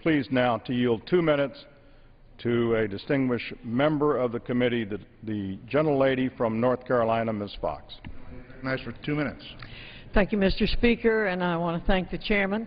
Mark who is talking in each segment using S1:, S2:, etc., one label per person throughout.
S1: pleased now to yield 2 minutes to a distinguished member of the committee, the gentlelady from North Carolina, Ms. Fox.
S2: Nice for 2 minutes.
S3: Thank you, Mr. Speaker, and I want to thank the chairman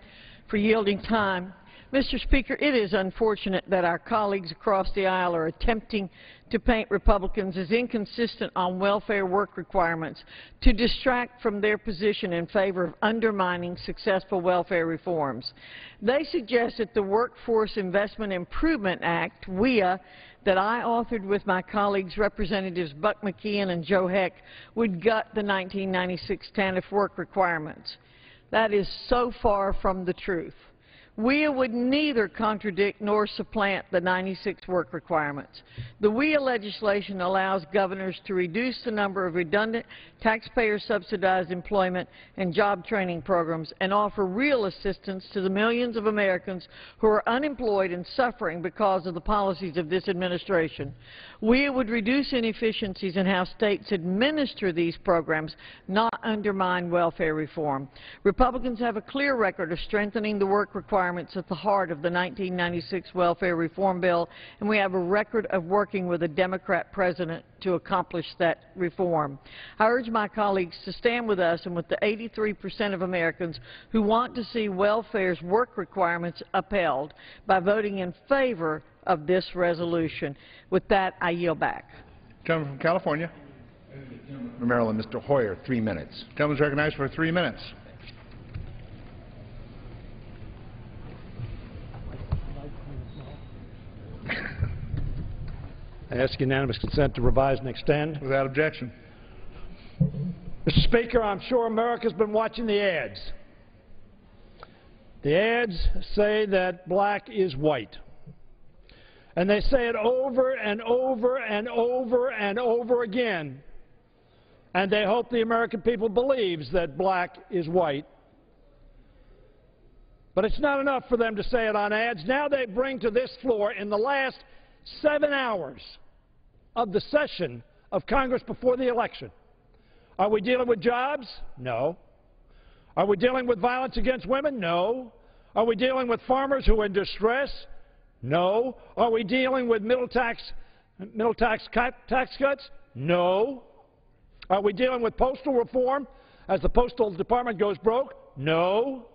S3: for yielding time. Mr. Speaker, it is unfortunate that our colleagues across the aisle are attempting to paint Republicans as inconsistent on welfare work requirements to distract from their position in favor of undermining successful welfare reforms. They suggest that the Workforce Investment Improvement Act, WIA, that I authored with my colleagues Representatives Buck McKeon and Joe Heck, would gut the 1996 TANF work requirements. That is so far from the truth. WIA would neither contradict nor supplant the 96 work requirements. The WIA legislation allows governors to reduce the number of redundant taxpayer-subsidized employment and job training programs and offer real assistance to the millions of Americans who are unemployed and suffering because of the policies of this administration. WIA would reduce inefficiencies in how states administer these programs, not undermine welfare reform. Republicans have a clear record of strengthening the work requirements at the heart of the 1996 welfare reform bill, and we have a record of working with a Democrat president to accomplish that reform. I urge my colleagues to stand with us and with the 83% of Americans who want to see welfare's work requirements upheld by voting in favor of this resolution. With that, I yield back.
S2: Gentleman from California.
S4: From Maryland, Mr. Hoyer, 3 minutes.
S2: Gentleman is recognized for 3 minutes.
S5: I ask unanimous consent to revise and extend.
S2: Without objection.
S5: Mr. Speaker, I'm sure America's been watching the ads. The ads say that black is white. And they say it over and over and over and over again. And they hope the American people believes that black is white. But it's not enough for them to say it on ads. Now they bring to this floor in the last 7 hours of the session of Congress before the election. Are we dealing with jobs? No. Are we dealing with violence against women? No. Are we dealing with farmers who are in distress? No. Are we dealing with middle tax cuts? No. Are we dealing with postal reform as the Postal Department goes broke? No.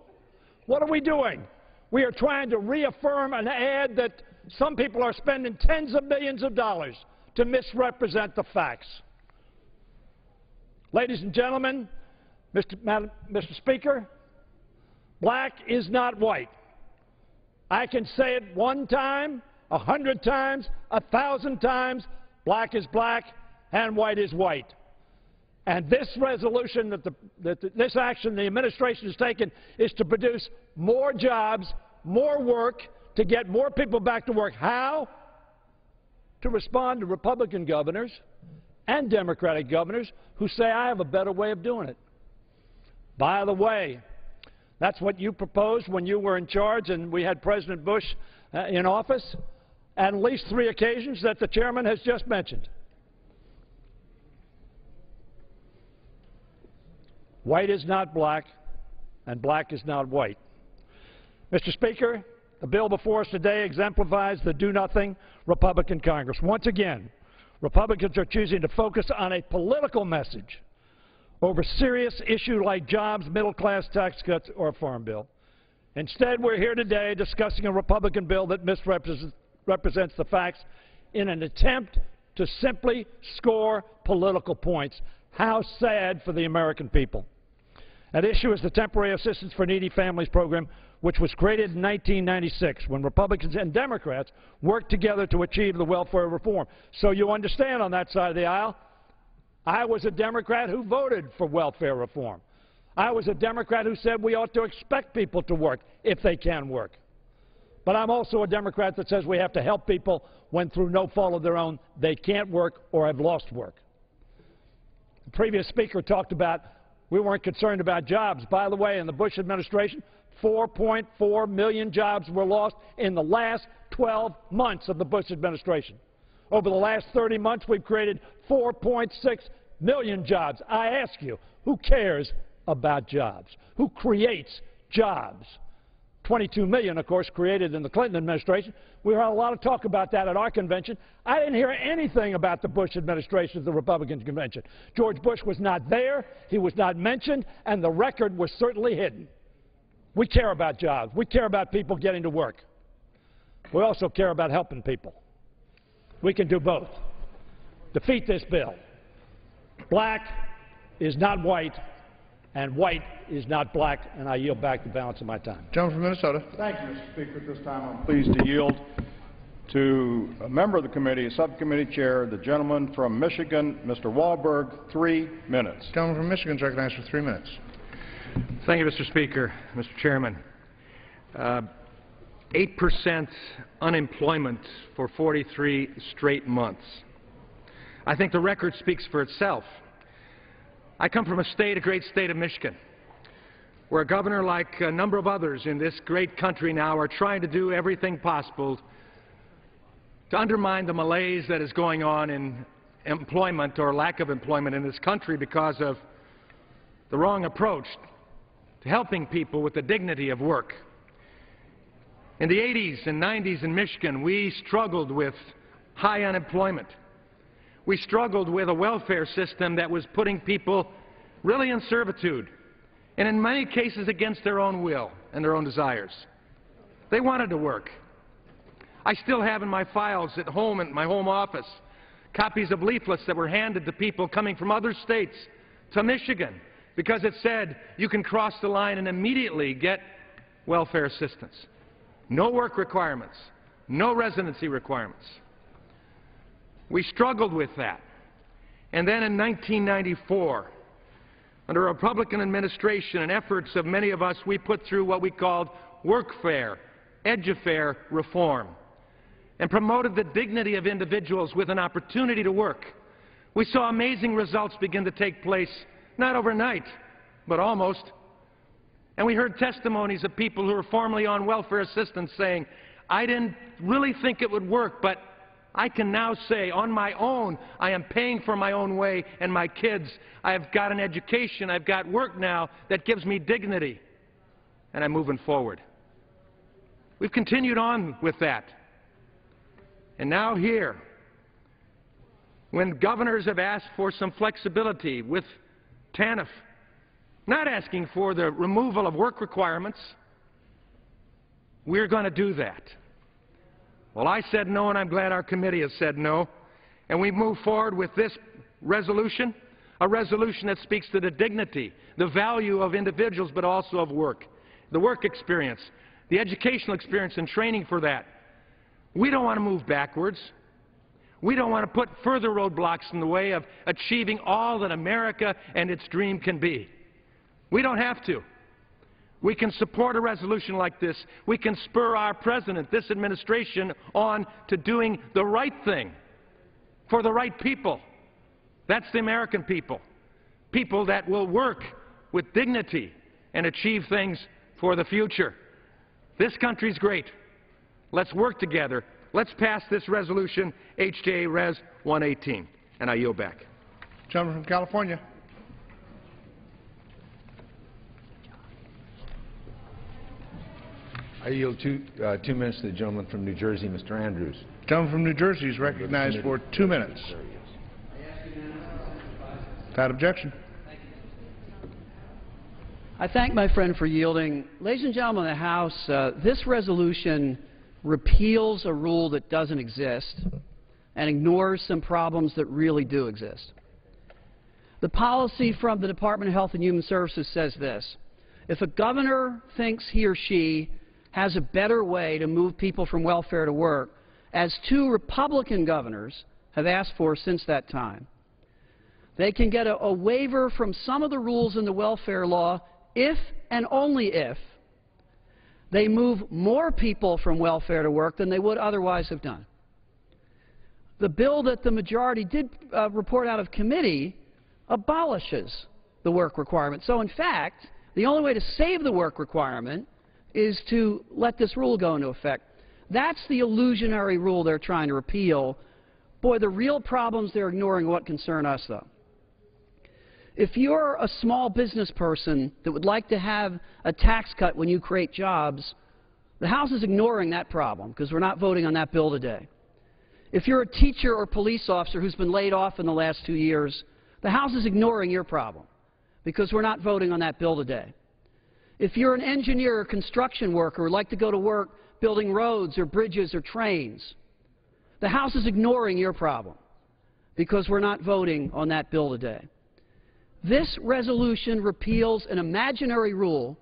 S5: What are we doing? We are trying to reaffirm an ad that some people are spending tens of millions of dollars to misrepresent the facts. Ladies and gentlemen, Mr. Speaker, black is not white. I can say it 1 time, 100 times, 1,000 times. Black is black and white is white. And this resolution, this action the administration has taken is to produce more jobs, more work, to get more people back to work. How? To respond to Republican governors and Democratic governors who say, I have a better way of doing it. By the way, that's what you proposed when you were in charge and we had President Bush in office at least 3 occasions that the chairman has just mentioned. White is not black, and black is not white. Mr. Speaker, the bill before us today exemplifies the do-nothing Republican Congress. Once again, Republicans are choosing to focus on a political message over serious issues like jobs, middle-class tax cuts, or a farm bill. Instead, we're here today discussing a Republican bill that misrepresents the facts in an attempt to simply score political points. How sad for the American people. At issue is the Temporary Assistance for Needy Families program, which was created in 1996 when Republicans and Democrats worked together to achieve the welfare reform. So you understand on that side of the aisle, I was a Democrat who voted for welfare reform. I was a Democrat who said we ought to expect people to work if they can work. But I'm also a Democrat that says we have to help people when through no fault of their own they can't work or have lost work. The previous speaker talked about we weren't concerned about jobs. By the way, in the Bush administration, 4.4 million jobs were lost in the last 12 months of the Bush administration. Over the last 30 months, we've created 4.6 million jobs. I ask you, who cares about jobs? Who creates jobs? $22 million, of course, created in the Clinton administration. We heard a lot of talk about that at our convention. I didn't hear anything about the Bush administration at the Republican convention. George Bush was not there, he was not mentioned, and the record was certainly hidden. We care about jobs. We care about people getting to work. We also care about helping people. We can do both. Defeat this bill. Black is not white, and white is not black, and I yield back the balance of my time.
S2: Gentleman from Minnesota.
S1: Thank you, Mr. Speaker. At this time, I'm pleased to yield to a member of the committee, a subcommittee chair, the gentleman from Michigan, Mr. Wahlberg, 3 minutes.
S2: Gentleman from Michigan is recognized for 3 minutes.
S6: Thank you, Mr. Speaker. Mr. Chairman, 8% unemployment for 43 straight months. I think the record speaks for itself. I come from a great state of Michigan, where a governor, like a number of others in this great country now, are trying to do everything possible to undermine the malaise that is going on in employment or lack of employment in this country because of the wrong approach to helping people with the dignity of work. In the 80s and 90s in Michigan, we struggled with high unemployment. We struggled with a welfare system that was putting people really in servitude, and in many cases against their own will and their own desires. They wanted to work. I still have in my files at home, in my home office, copies of leaflets that were handed to people coming from other states to Michigan because it said you can cross the line and immediately get welfare assistance. No work requirements, no residency requirements. We struggled with that. And then in 1994, under a Republican administration and efforts of many of us, we put through what we called workfare, edufare reform, and promoted the dignity of individuals with an opportunity to work. We saw amazing results begin to take place, not overnight, but almost. And we heard testimonies of people who were formerly on welfare assistance saying, I didn't really think it would work, but I can now say on my own, I am paying for my own way and my kids. I've got an education, I've got work now that gives me dignity, and I'm moving forward. We've continued on with that. And now here, when governors have asked for some flexibility with TANF, not asking for the removal of work requirements, we're going to do that. Well, I said no, and I'm glad our committee has said no. And we move forward with this resolution, a resolution that speaks to the dignity, the value of individuals, but also of work, the work experience, the educational experience and training for that. We don't want to move backwards. We don't want to put further roadblocks in the way of achieving all that America and its dream can be. We don't have to. We can support a resolution like this. We can spur our president, this administration, on to doing the right thing for the right people. That's the American people. People that will work with dignity and achieve things for the future. This country's great. Let's work together. Let's pass this resolution, H.J. Res. 118. And I yield back.
S2: Gentleman from California.
S4: I yield 2 minutes to the gentleman from New Jersey, Mr. Andrews.
S2: Gentleman from New Jersey is recognized for 2 minutes. Without objection.
S7: I thank my friend for yielding. Ladies and gentlemen of the House, this resolution repeals a rule that doesn't exist and ignores some problems that really do exist. The policy from the Department of Health and Human Services says this: if a governor thinks he or she has a better way to move people from welfare to work, as 2 Republican governors have asked for since that time, they can get a waiver from some of the rules in the welfare law if and only if they move more people from welfare to work than they would otherwise have done. The bill that the majority did report out of committee abolishes the work requirement. So in fact, the only way to save the work requirement is to let this rule go into effect. That's the illusionary rule they're trying to repeal. Boy, the real problems they're ignoring are what concern us, though. If you're a small business person that would like to have a tax cut when you create jobs, The House is ignoring that problem because we're not voting on that bill today. If you're a teacher or police officer who's been laid off in the last 2 years, the House is ignoring your problem because we're not voting on that bill today. If you're an engineer or construction worker who would like to go to work building roads or bridges or trains, the House is ignoring your problem because we're not voting on that bill today. This resolution repeals an imaginary rule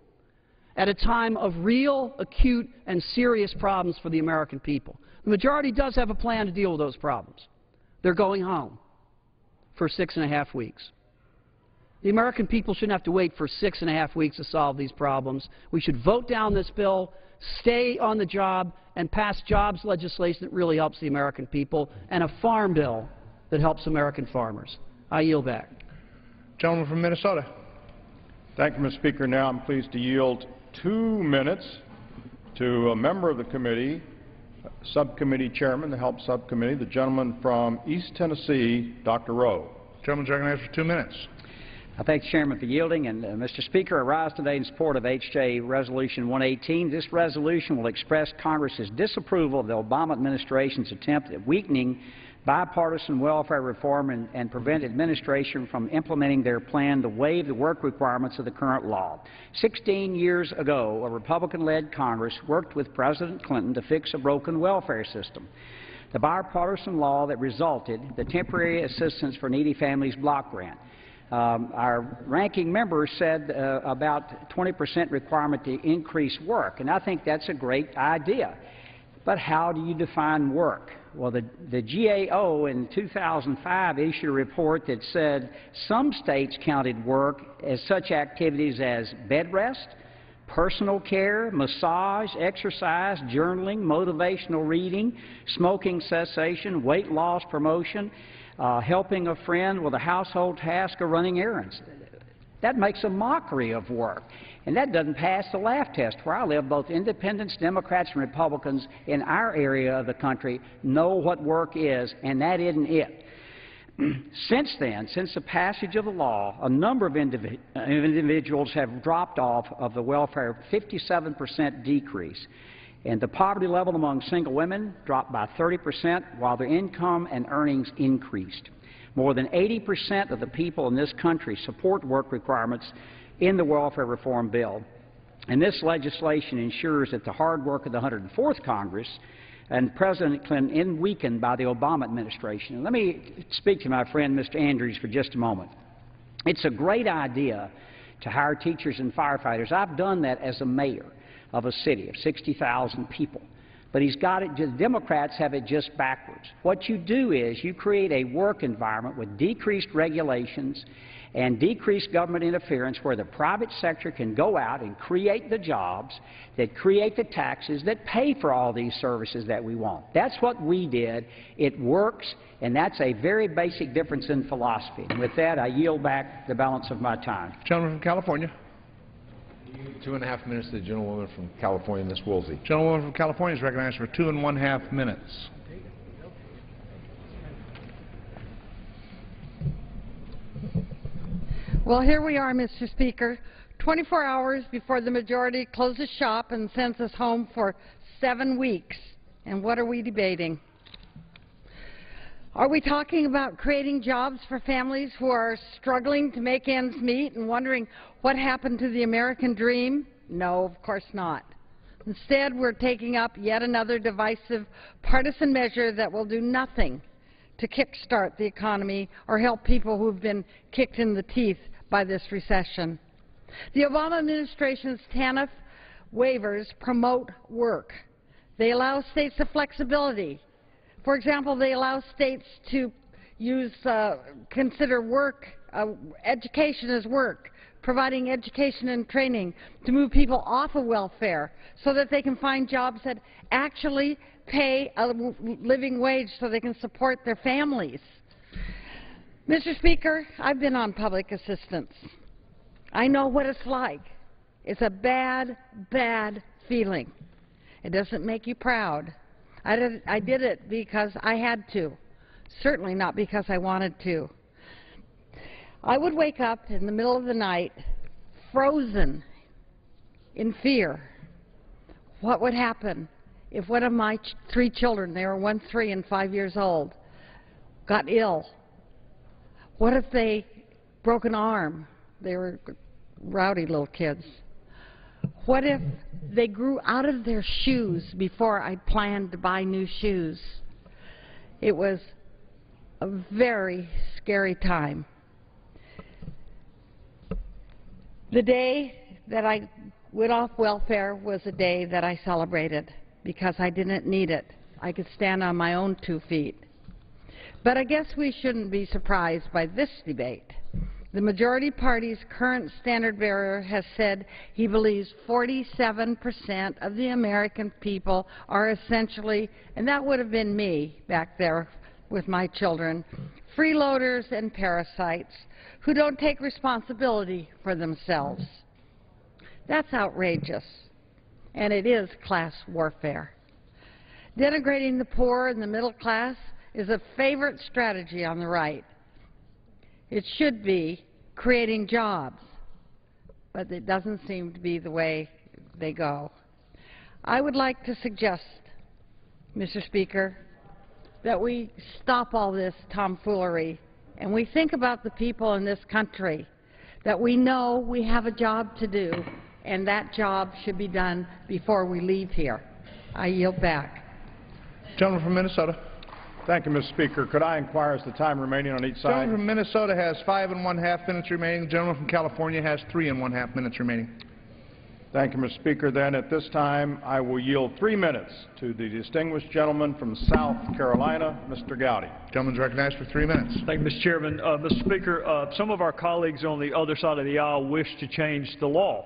S7: at a time of real, acute, and serious problems for the American people. The majority does have a plan to deal with those problems. They're going home for 6.5 weeks. The American people shouldn't have to wait for 6.5 weeks to solve these problems. We should vote down this bill, stay on the job, and pass jobs legislation that really helps the American people, and a farm bill that helps American farmers. I yield back.
S2: Gentleman from Minnesota.
S1: Thank you, Mr. Speaker. Now I'm pleased to yield 2 minutes to a member of the committee, subcommittee chairman, the Help Subcommittee, the gentleman from East Tennessee, Dr. Rowe.
S2: Gentleman's recognized for 2 minutes.
S8: I thank the Chairman for yielding. And, Mr. Speaker, I rise today in support of H.J. Resolution 118. This resolution will express Congress's disapproval of the Obama administration's attempt at weakening bipartisan welfare reform and prevent administration from implementing their plan to waive the work requirements of the current law. 16 years ago, a Republican-led Congress worked with President Clinton to fix a broken welfare system. The bipartisan law that resulted, the Temporary Assistance for Needy Families Block Grant. Our ranking member said about 20% requirement to increase work, and I think that's a great idea. But how do you define work? Well, the GAO in 2005 issued a report that said some states counted work as such activities as bed rest, personal care, massage, exercise, journaling, motivational reading, smoking cessation, weight loss promotion, helping a friend with a household task or running errands. That makes a mockery of work. And that doesn't pass the laugh test. Where I live, both independents, Democrats, and Republicans in our area of the country know what work is, and that isn't it. Since then, since the passage of the law, a number of individuals have dropped off of the welfare, 57% decrease. And the poverty level among single women dropped by 30%, while their income and earnings increased. More than 80% of the people in this country support work requirements in the welfare reform bill. And this legislation ensures that the hard work of the 104th Congress and President Clinton isn't weakened by the Obama administration. And let me speak to my friend Mr. Andrews for just a moment. It's a great idea to hire teachers and firefighters. I've done that as a mayor of a city of 60,000 people. But he's got it, the Democrats have it just backwards. What you do is you create a work environment with decreased regulations and decreased government interference where the private sector can go out and create the jobs that create the taxes that pay for all these services that we want. That's what we did. It works, and that's a very basic difference in philosophy. And with that, I yield back the balance of my time.
S2: Gentleman from California.
S4: 2.5 minutes to the gentlewoman from California, Ms. Woolsey.
S2: Gentlewoman from California is recognized for 2.5 minutes.
S9: Well, here we are, Mr. Speaker, 24 hours before the majority closes shop and sends us home for 7 weeks. And what are we debating? Are we talking about creating jobs for families who are struggling to make ends meet and wondering what happened to the American dream? No, of course not. Instead, we're taking up yet another divisive partisan measure that will do nothing to kickstart the economy or help people who've been kicked in the teeth by this recession. The Obama administration's TANF waivers promote work. They allow states the flexibility. For example, they allow states to consider work, education as work, providing education and training to move people off of welfare so that they can find jobs that actually pay a living wage so they can support their families. Mr. Speaker, I've been on public assistance. I know what it's like. It's a bad, bad feeling. It doesn't make you proud. I did it because I had to, certainly not because I wanted to. I would wake up in the middle of the night, frozen in fear, What would happen if one of my 3 children, they were 1, 3, and 5 years old, got ill? What if they broke an arm? They were rowdy little kids. What if they grew out of their shoes before I planned to buy new shoes? It was a very scary time. The day that I went off welfare was a day that I celebrated because I didn't need it. I could stand on my own 2 feet. But I guess we shouldn't be surprised by this debate. The majority party's current standard-bearer has said he believes 47% of the American people are essentially, and that would have been me back there with my children, freeloaders and parasites who don't take responsibility for themselves. That's outrageous, and it is class warfare. Denigrating the poor and the middle class is a favorite strategy on the right. It should be creating jobs, but it doesn't seem to be the way they go. I would like to suggest, Mr. Speaker, that we stop all this tomfoolery and we think about the people in this country, that we know we have a job to do, and that job should be done before we leave here. I yield back.
S2: Gentleman from Minnesota.
S1: Thank you, Mr. Speaker. Could I inquire as the time remaining on each side?
S2: Gentleman from Minnesota has 5 1/2 minutes remaining. The gentleman from California has 3 1/2 minutes remaining.
S1: Thank you, Mr. Speaker. Then at this time, I will yield 3 minutes to the distinguished gentleman from South Carolina, Mr. Gowdy.
S2: Gentleman is recognized for 3 minutes.
S10: Thank you, Mr. Chairman. Mr. Speaker, some of our colleagues on the other side of the aisle wish to change the law,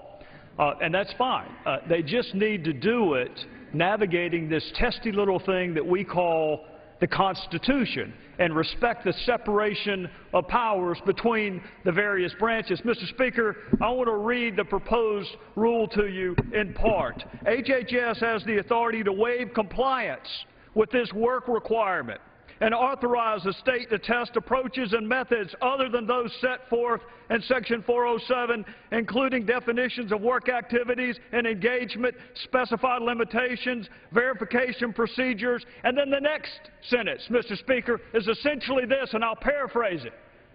S10: and that's fine. They just need to do it navigating this testy little thing that we call the Constitution and respect the separation of powers between the various branches. Mr. Speaker, I want to read the proposed rule to you in part. HHS has the authority to waive compliance with this work requirement and authorize the state to test approaches and methods other than those set forth in Section 407, including definitions of work activities and engagement, specified limitations, verification procedures, and then the next sentence, Mr. Speaker, is essentially this, and I'll paraphrase it.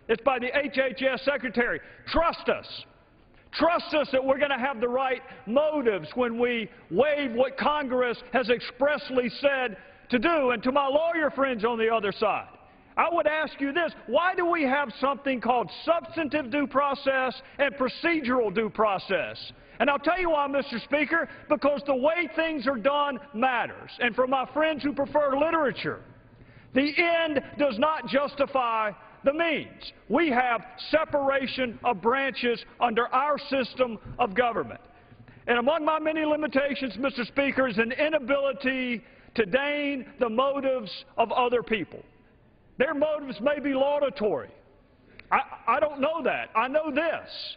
S10: It's by the HHS Secretary. Trust us. Trust us that we're going to have the right motives when we waive what Congress has expressly said to do. And to my lawyer friends on the other side, I would ask you this: why do we have something called substantive due process and procedural due process? And I'll tell you why, Mr. Speaker, because the way things are done matters. And for my friends who prefer literature, the end does not justify the means. We have separation of branches under our system of government. And among my many limitations, Mr. Speaker, is an inability to deign the motives of other people. Their motives may be laudatory. I don't know that. I know this.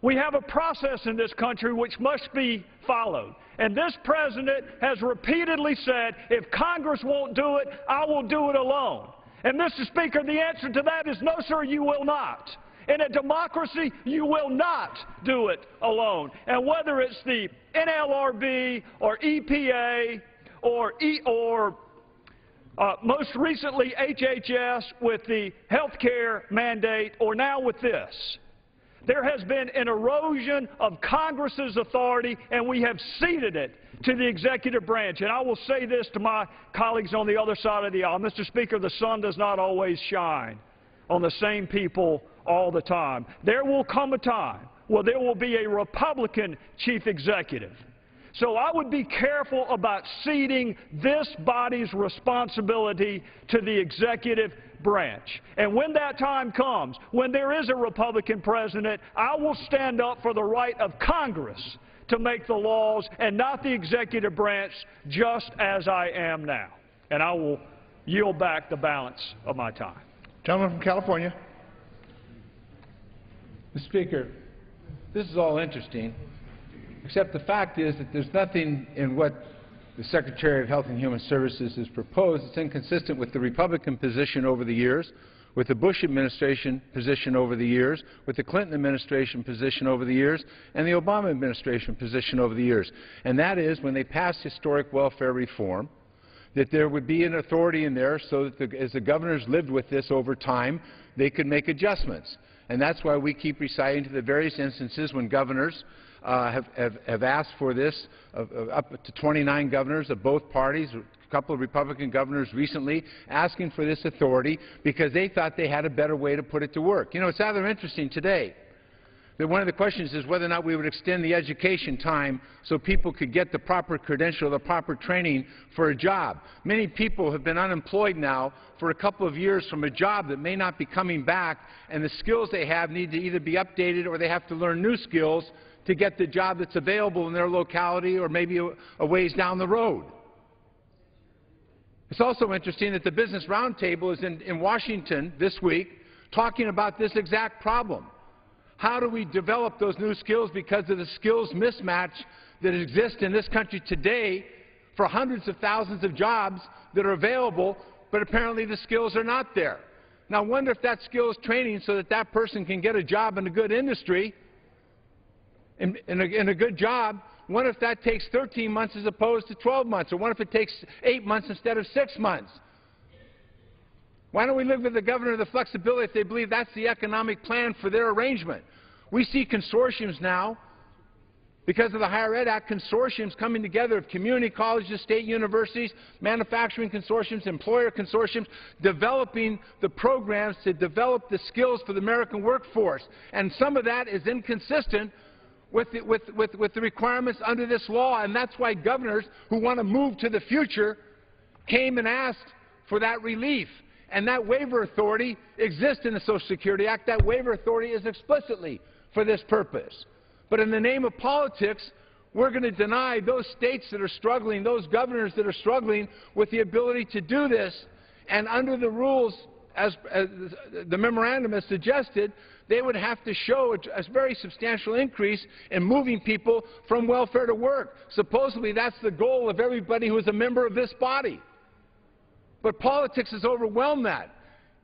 S10: We have a process in this country which must be followed. And this president has repeatedly said, if Congress won't do it, I will do it alone. And, Mr. Speaker, the answer to that is no, sir, you will not. In a democracy, you will not do it alone. And whether it's the NLRB or EPA or most recently HHS with the health care mandate, or now with this, there has been an erosion of Congress's authority, and we have ceded it to the executive branch. And I will say this to my colleagues on the other side of the aisle. Mr. Speaker, the sun does not always shine on the same people all the time. There will come a time where there will be a Republican chief executive. So I would be careful about ceding this body's responsibility to the executive branch. And when that time comes, when there is a Republican president, I will stand up for the right of Congress to make the laws and not the executive branch, just as I am now. And I will yield back the balance of my time.
S2: Gentleman from California.
S4: Mr. Speaker, this is all interesting, except the fact is that there's nothing in what the Secretary of Health and Human Services has proposed that's inconsistent with the Republican position over the years with the Bush administration position over the years, with the Clinton administration position over the years, and the Obama administration position over the years. And that is, when they passed historic welfare reform, that there would be an authority in there so that as the governors lived with this over time, they could make adjustments. And that's why we keep reciting to the various instances when governors have asked for this, up to 29 governors of both parties, a couple of Republican governors recently, asking for this authority because they thought they had a better way to put it to work. You know, it's rather interesting today that one of the questions is whether or not we would extend the education time so people could get the proper credential, the proper training for a job. Many people have been unemployed now for a couple of years from a job that may not be coming back, and the skills they have need to either be updated or they have to learn new skills to get the job that's available in their locality or maybe a ways down the road. It's also interesting that the Business Roundtable is in Washington this week talking about this exact problem. How do we develop those new skills because of the skills mismatch that exists in this country today for hundreds of thousands of jobs that are available, but apparently the skills are not there. Now, I wonder if that skills training so that that person can get a job in a good industry, in a good job, what if that takes 13 months as opposed to 12 months? Or what if it takes 8 months instead of 6 months? Why don't we live with the governor the flexibility if they believe that's the economic plan for their arrangement? We see consortiums now, because of the Higher Ed Act, consortiums coming together of community colleges, state universities, manufacturing consortiums, employer consortiums, developing the programs to develop the skills for the American workforce. And some of that is inconsistent with the requirements under this law, and that's why governors who want to move to the future came and asked for that relief. And that waiver authority exists in the Social Security Act. That waiver authority is explicitly for this purpose. But in the name of politics, we're going to deny those states that are struggling, those governors that are struggling with the ability to do this. And under the rules, as the memorandum has suggested, they would have to show a very substantial increase in moving people from welfare to work. Supposedly, that's the goal of everybody who is a member of this body. But politics has overwhelmed that.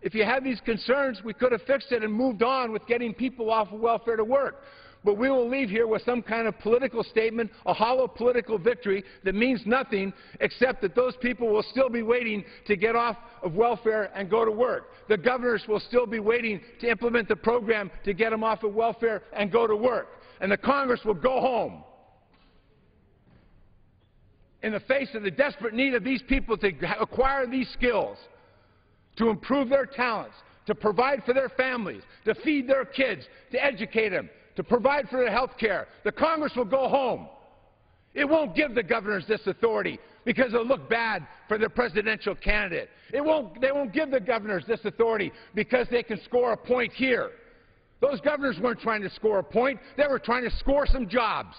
S4: If you had these concerns, we could have fixed it and moved on with getting people off of welfare to work. But we will leave here with some kind of political statement, a hollow political victory that means nothing except that those people will still be waiting to get off of welfare and go to work. The governors will still be waiting to implement the program to get them off of welfare and go to work. And the Congress will go home in the face of the desperate need of these people to acquire these skills, to improve their talents, to provide for their families, to feed their kids, to educate them, to provide for their health care. The Congress will go home. It won't give the governors this authority because it'll look bad for their presidential candidate. They won't give the governors this authority because they can score a point here. Those governors weren't trying to score a point. They were trying to score some jobs.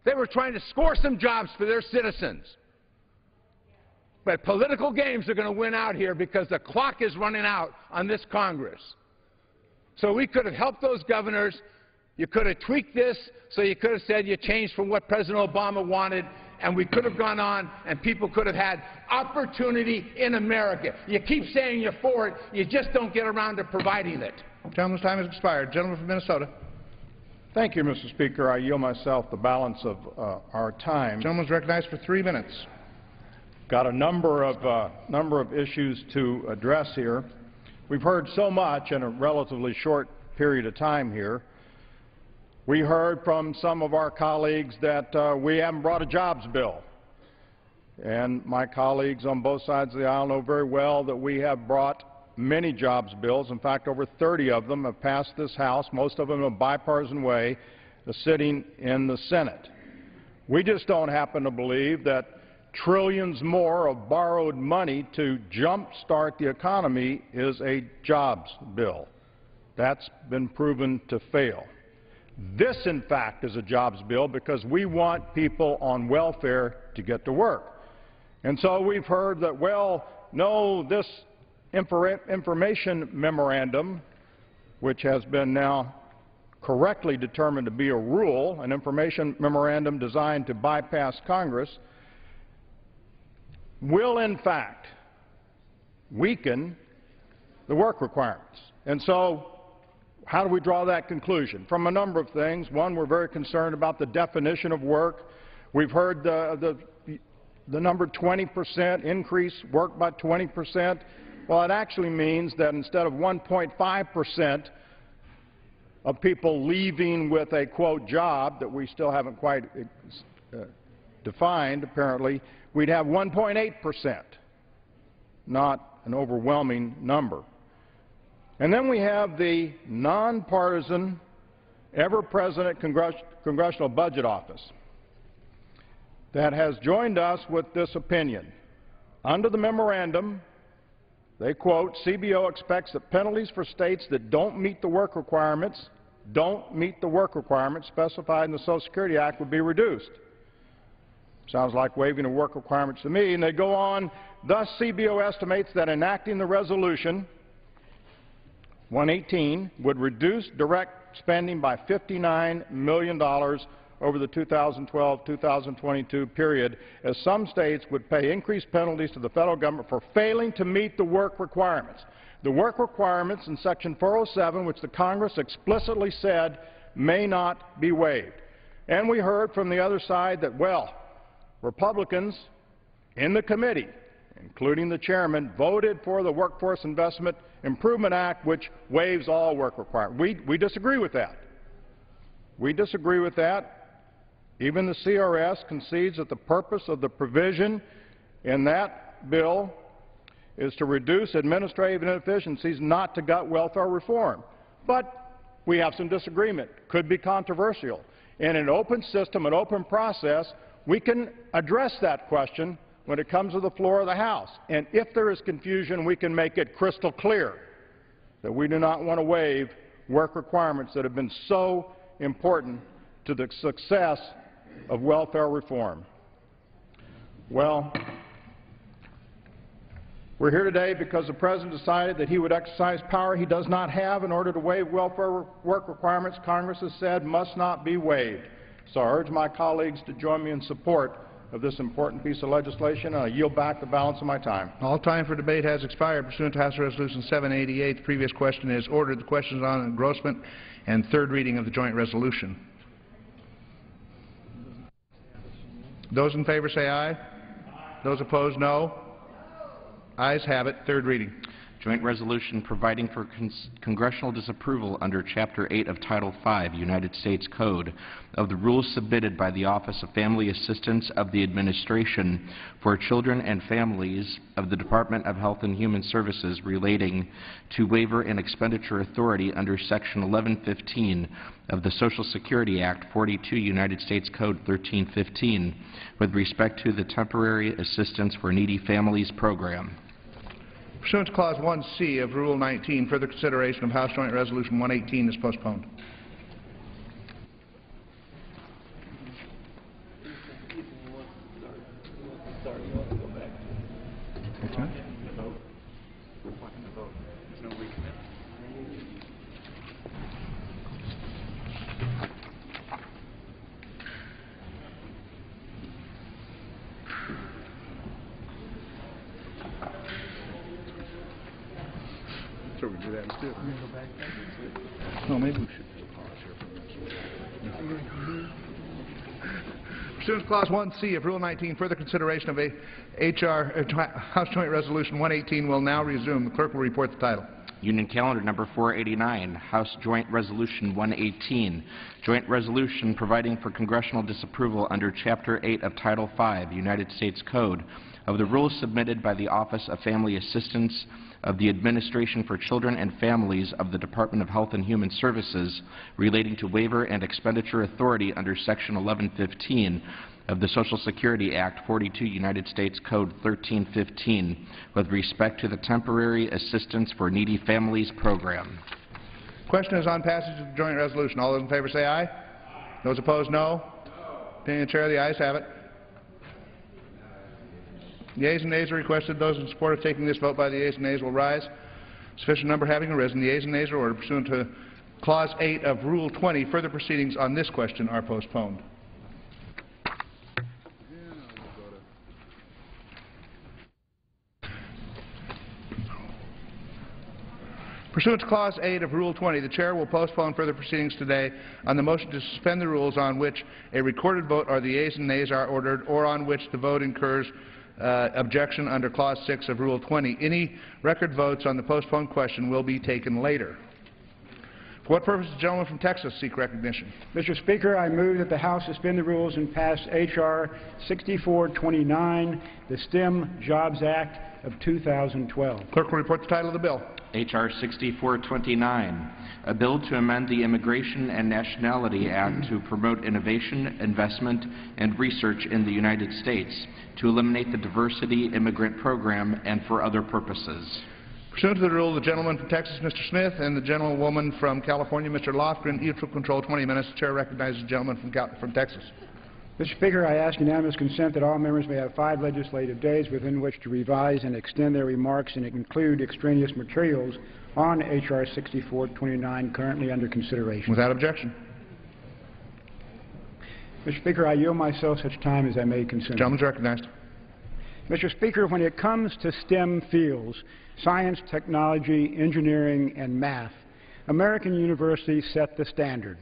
S4: They were trying to score some jobs for their citizens. But political games are going to win out here because the clock is running out on this Congress. So we could have helped those governors. You could have tweaked this, so you could have said you changed from what President Obama wanted, and we could have gone on, and people could have had opportunity in America. You keep saying you're for it, you just don't get around to providing it.
S2: Gentleman's time has expired. Gentleman from Minnesota.
S1: Thank you, Mr. Speaker. I yield myself the balance of our time.
S2: Gentleman's recognized for 3 minutes.
S1: Got a number of issues to address here. We've heard so much in a relatively short period of time here. We heard from some of our colleagues that we haven't brought a jobs bill. And my colleagues on both sides of the aisle know very well that we have brought many jobs bills. In fact, over 30 of them have passed this House, most of them in a bipartisan way, sitting in the Senate. We just don't happen to believe that trillions more of borrowed money to jumpstart the economy is a jobs bill. That's been proven to fail. This, in fact, is a jobs bill because we want people on welfare to get to work. And so we've heard that, well, no, this information memorandum, which has been now correctly determined to be a rule, an information memorandum designed to bypass Congress, will in fact weaken the work requirements. And so how do we draw that conclusion? From a number of things. One, we're very concerned about the definition of work. We've heard the number 20%, increase work by 20%. Well, it actually means that instead of 1.5% of people leaving with a, quote, job that we still haven't quite defined, apparently, we'd have 1.8%, not an overwhelming number. And then we have the nonpartisan, ever-present Congressional Budget Office that has joined us with this opinion. Under the memorandum, they quote, CBO expects that penalties for states that don't meet the work requirements specified in the Social Security Act would be reduced. Sounds like waiving of work requirements to me. And they go on, thus CBO estimates that enacting the resolution 118 would reduce direct spending by $59 million over the 2012-2022 period, as some states would pay increased penalties to the federal government for failing to meet the work requirements. The work requirements in Section 407, which the Congress explicitly said may not be waived. And we heard from the other side that, well, Republicans in the committee, including the chairman, voted for the Workforce Investment Improvement Act, which waives all work requirements. We disagree with that. We disagree with that. Even the CRS concedes that the purpose of the provision in that bill is to reduce administrative inefficiencies, not to gut welfare reform. But we have some disagreement. Could be controversial. In an open system, an open process, we can address that question when it comes to the floor of the House. And if there is confusion, we can make it crystal clear that we do not want to waive work requirements that have been so important to the success of welfare reform. Well, we're here today because the President decided that he would exercise power he does not have in order to waive welfare work requirements Congress has said must not be waived. So I urge my colleagues to join me in support of this important piece of legislation, and I yield back the balance of my time.
S2: All time for debate has expired. Pursuant to House Resolution 788, the previous question is ordered. The question is on engrossment and third reading of the joint resolution. Those in favor say aye. Those opposed, no. Ayes have it. Third reading.
S11: Joint resolution providing for congressional disapproval under Chapter 8 of Title 5, United States Code, of the rules submitted by the Office of Family Assistance of the Administration for Children and Families of the Department of Health and Human Services relating to waiver and expenditure authority under Section 1115 of the Social Security Act 42, United States Code 1315, with respect to the Temporary Assistance for Needy Families Program.
S2: Pursuant to Clause 1C of Rule 19, further consideration of House Joint Resolution 118 is postponed. So we do that instead. No, maybe we should just pause here for a minute. Pursuant to Clause 1C of Rule 19, further consideration of House Joint Resolution 118 will now resume. The clerk will report the title.
S11: Union Calendar number 489, House Joint Resolution 118, Joint Resolution providing for congressional disapproval under Chapter 8 of Title 5, United States Code, of the rules submitted by the Office of Family Assistance of the Administration for Children and Families of the Department of Health and Human Services relating to waiver and expenditure authority under Section 1115 of the Social Security Act 42, United States Code 1315, with respect to the Temporary Assistance for Needy Families Program.
S2: Question is on passage of the joint resolution. All those in favor say aye. Those opposed, no. Opinion of the Chair, the ayes have it. The yeas and nays are requested. Those in support of taking this vote by the yeas and nays will rise. Sufficient number having arisen, the yeas and nays are ordered. Pursuant to Clause 8 of Rule 20, further proceedings on this question are postponed. Pursuant to Clause 8 of Rule 20, the Chair will postpone further proceedings today on the motion to suspend the rules on which a recorded vote or the yeas and nays are ordered, or on which the vote incurs objection under Clause 6 of Rule 20. Any record votes on the postponed question will be taken later. For what purpose does the gentleman from Texas seek recognition?
S12: Mr. Speaker, I move that the House suspend the rules and pass H.R. 6429, the STEM Jobs Act of 2012.
S2: Clerk will report the title of the bill.
S11: H.R. 6429, a bill to amend the Immigration and Nationality Act to promote innovation, investment, and research in the United States, to eliminate the Diversity Immigrant Program, and for other purposes.
S2: Pursuant to the rule, the gentleman from Texas, Mr. Smith, and the gentlewoman from California, Mr. Lofgren, each will control 20 minutes. The Chair recognizes the gentleman from Texas.
S12: Mr. Speaker, I ask unanimous consent that all members may have 5 legislative days within which to revise and extend their remarks and include extraneous materials on H.R. 6429 currently under consideration.
S2: Without objection.
S12: Mr. Speaker, I yield myself such time as I may consume.
S2: The gentleman is recognized.
S12: Mr. Speaker, when it comes to STEM fields, science, technology, engineering, and math, American universities set the standard.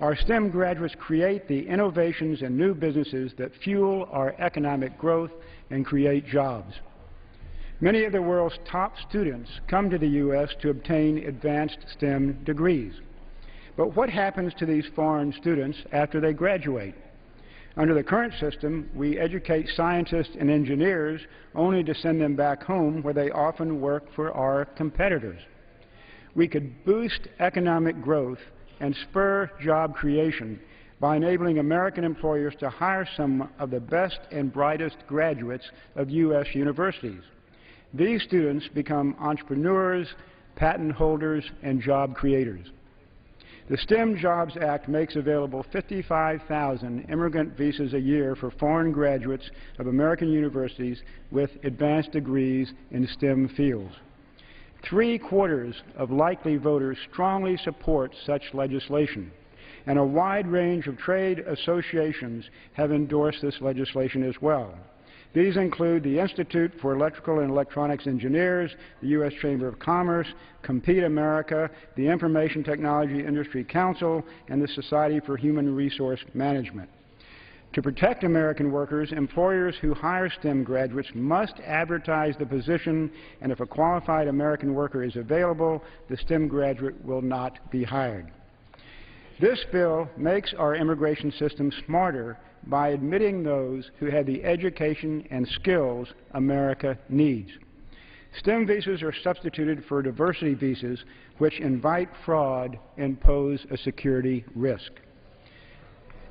S12: Our STEM graduates create the innovations and new businesses that fuel our economic growth and create jobs. Many of the world's top students come to the U.S. to obtain advanced STEM degrees. But what happens to these foreign students after they graduate? Under the current system, we educate scientists and engineers only to send them back home, where they often work for our competitors. We could boost economic growth and spur job creation by enabling American employers to hire some of the best and brightest graduates of U.S. universities. These students become entrepreneurs, patent holders, and job creators. The STEM Jobs Act makes available 55,000 immigrant visas a year for foreign graduates of American universities with advanced degrees in STEM fields. 3/4 of likely voters strongly support such legislation, and a wide range of trade associations have endorsed this legislation as well. These include the Institute for Electrical and Electronics Engineers, the U.S. Chamber of Commerce, Compete America, the Information Technology Industry Council, and the Society for Human Resource Management. To protect American workers, employers who hire STEM graduates must advertise the position, and if a qualified American worker is available, the STEM graduate will not be hired. This bill makes our immigration system smarter by admitting those who have the education and skills America needs. STEM visas are substituted for diversity visas, which invite fraud and pose a security risk.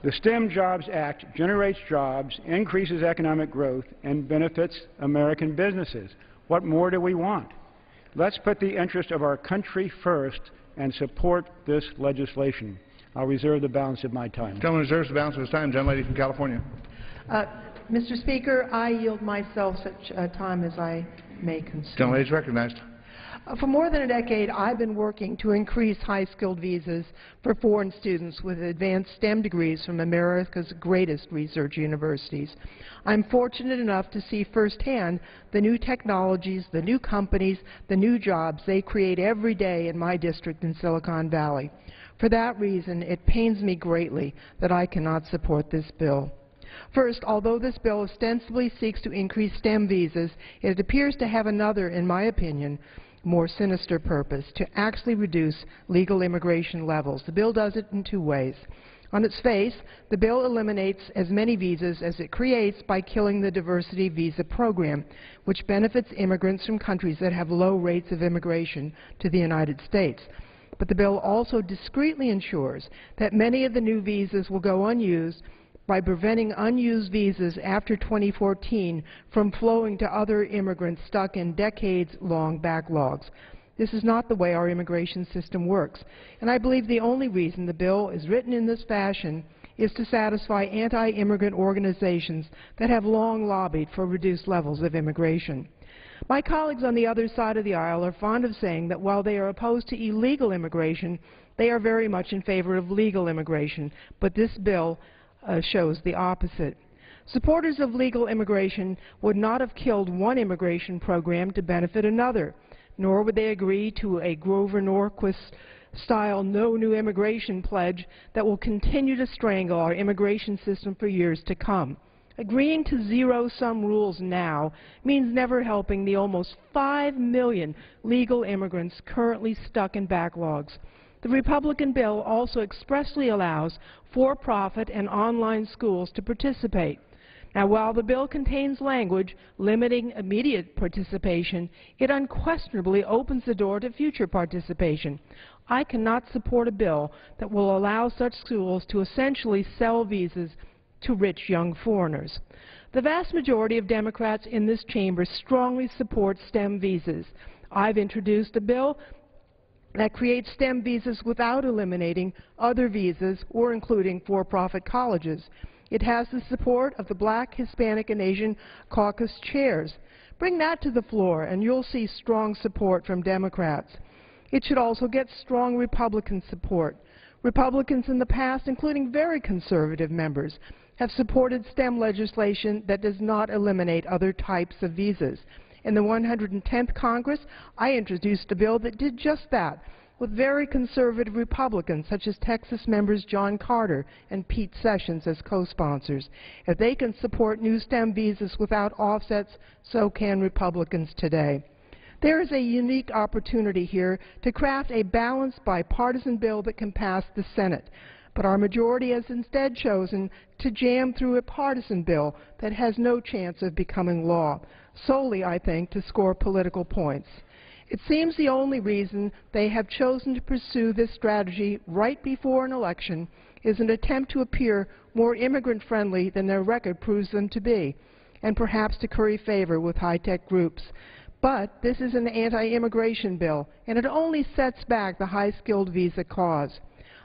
S12: The STEM Jobs Act generates jobs, increases economic growth, and benefits American businesses. What more do we want? Let's put the interest of our country first and support this legislation. I'll reserve the balance of my time.
S2: The gentleman reserves the balance of his time. Gentlelady from California.
S13: Mr. Speaker, I yield myself such time as I may consume.
S2: Gentlelady is recognized.
S13: For more than a decade, I've been working to increase high-skilled visas for foreign students with advanced STEM degrees from America's greatest research universities. I'm fortunate enough to see firsthand the new technologies, the new companies, the new jobs they create every day in my district in Silicon Valley. For that reason, it pains me greatly that I cannot support this bill. First, although this bill ostensibly seeks to increase STEM visas, it appears to have another, in my opinion, more sinister purpose, to actually reduce legal immigration levels. The bill does it in 2 ways. On its face, the bill eliminates as many visas as it creates by killing the diversity visa program, which benefits immigrants from countries that have low rates of immigration to the United States. But the bill also discreetly ensures that many of the new visas will go unused by preventing unused visas after 2014 from flowing to other immigrants stuck in decades-long backlogs. This is not the way our immigration system works, and I believe the only reason the bill is written in this fashion is to satisfy anti-immigrant organizations that have long lobbied for reduced levels of immigration. My colleagues on the other side of the aisle are fond of saying that while they are opposed to illegal immigration, they are very much in favor of legal immigration, but this bill shows the opposite. Supporters of legal immigration would not have killed one immigration program to benefit another. nor would they agree to a Grover Norquist-style no new immigration pledge that will continue to strangle our immigration system for years to come. Agreeing to zero-sum rules now means never helping the almost 5 million legal immigrants currently stuck in backlogs. The Republican bill also expressly allows for-profit and online schools to participate. Now, while the bill contains language limiting immediate participation, it unquestionably opens the door to future participation. I cannot support a bill that will allow such schools to essentially sell visas to rich young foreigners. The vast majority of Democrats in this chamber strongly support STEM visas. I've introduced a bill that creates STEM visas without eliminating other visas or including for-profit colleges. It has the support of the Black, Hispanic, and Asian caucus chairs. Bring that to the floor and you'll see strong support from Democrats. It should also get strong Republican support. Republicans in the past, including very conservative members, have supported STEM legislation that does not eliminate other types of visas. In the 110th Congress, I introduced a bill that did just that, with very conservative Republicans, such as Texas members John Carter and Pete Sessions as co-sponsors. If they can support new STEM visas without offsets, so can Republicans today. There is a unique opportunity here to craft a balanced bipartisan bill that can pass the Senate. But our majority has instead chosen to jam through a partisan bill that has no chance of becoming law, solely, I think, to score political points. It seems the only reason they have chosen to pursue this strategy right before an election is an attempt to appear more immigrant-friendly than their record proves them to be, and perhaps to curry favor with high-tech groups. But this is an anti-immigration bill, and it only sets back the high-skilled visa cause.